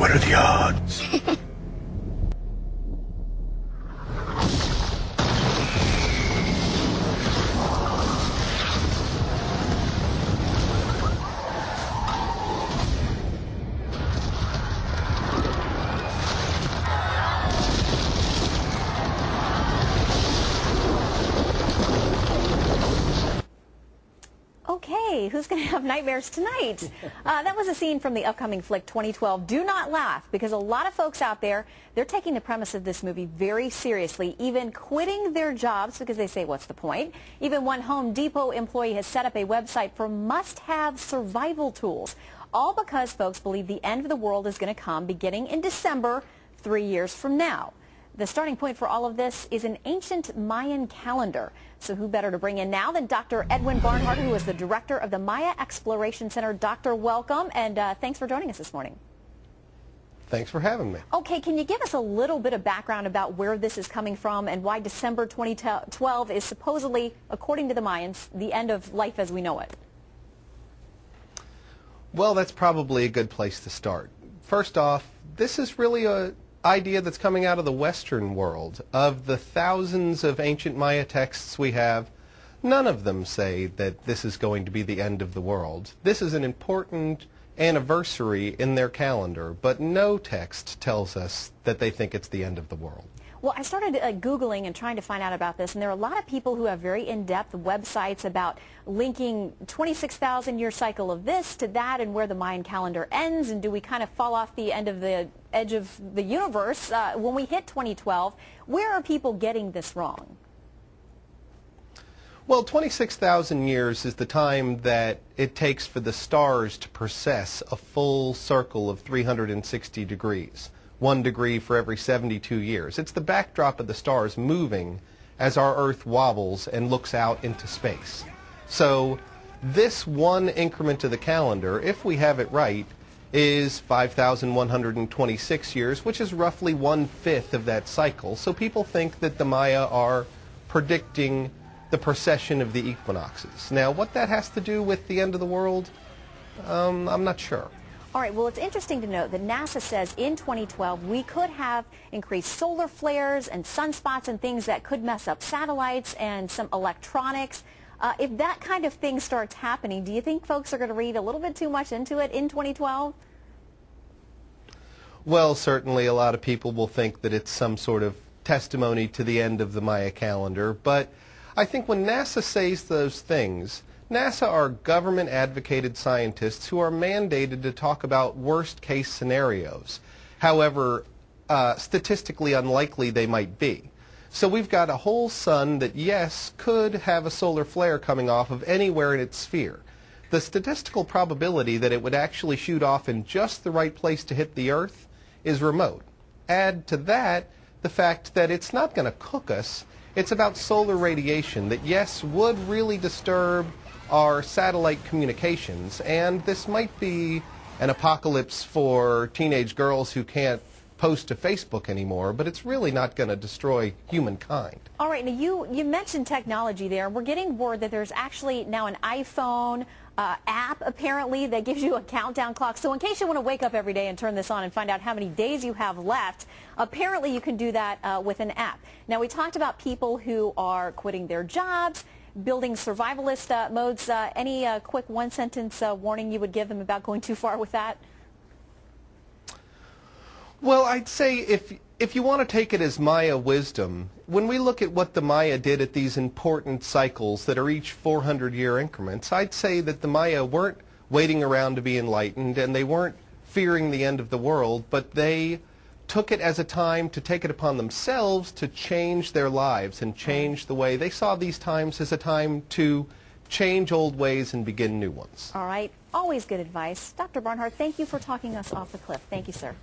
What are the odds? Okay, who's going to have nightmares tonight? That was a scene from the upcoming flick 2012, Do Not Laugh, because a lot of folks out there, they're taking the premise of this movie very seriously, even quitting their jobs because they say, what's the point? Even one Home Depot employee has set up a website for must-have survival tools, all because folks believe the end of the world is going to come beginning in December, 3 years from now. The starting point for all of this is an ancient Mayan calendar. So who better to bring in now than Dr. Edwin Barnhart, who is the director of the Maya Exploration Center. Doctor, welcome, and thanks for joining us this morning. Thanks for having me. Okay, can you give us a little bit of background about where this is coming from and why December 2012 is supposedly, according to the Mayans, the end of life as we know it? Well, that's probably a good place to start. First off, this is really an idea that's coming out of the Western world. Of the thousands of ancient Maya texts we have, none of them say that this is going to be the end of the world. This is an important anniversary in their calendar, but no text tells us that they think it's the end of the world. Well, I started Googling and trying to find out about this, and there are a lot of people who have very in-depth websites about linking 26,000-year cycle of this to that and where the Mayan calendar ends, and do we kind of fall off the end of the edge of the universe when we hit 2012? Where are people getting this wrong? Well, 26,000 years is the time that it takes for the stars to precess a full circle of 360 degrees. 1 degree for every 72 years. It's the backdrop of the stars moving as our Earth wobbles and looks out into space. So this one increment of the calendar, if we have it right, is 5,126 years, which is roughly 1/5 of that cycle. So people think that the Maya are predicting the precession of the equinoxes. Now, what that has to do with the end of the world, I'm not sure. All right, well, it's interesting to note that NASA says in 2012 we could have increased solar flares and sunspots and things that could mess up satellites and some electronics. If that kind of thing starts happening, do you think folks are going to read a little bit too much into it in 2012? Well, certainly a lot of people will think that it's some sort of testimony to the end of the Maya calendar, but I think when NASA says those things, NASA are government-advocated scientists who are mandated to talk about worst-case scenarios, however statistically unlikely they might be. So we've got a whole sun that, yes, could have a solar flare coming off of anywhere in its sphere. The statistical probability that it would actually shoot off in just the right place to hit the Earth is remote. Add to that the fact that it's not going to cook us. It's about solar radiation that, yes, would really disturb our satellite communications, and this might be an apocalypse for teenage girls who can't post to Facebook anymore, but it's really not going to destroy humankind. All right, now you mentioned technology there. We're getting word that there's actually now an iPhone app, apparently, that gives you a countdown clock. So in case you want to wake up every day and turn this on and find out how many days you have left, apparently you can do that with an app. Now, we talked about people who are quitting their jobs, building survivalist modes. Any quick one-sentence warning you would give them about going too far with that? Well, I'd say if you want to take it as Maya wisdom, when we look at what the Maya did at these important cycles that are each 400-year increments, I'd say that the Maya weren't waiting around to be enlightened, and they weren't fearing the end of the world, but they took it as a time to take it upon themselves to change their lives and change the way. They saw these times as a time to change old ways and begin new ones. All right. Always good advice. Dr. Barnhart, thank you for talking us off the cliff. Thank you, sir.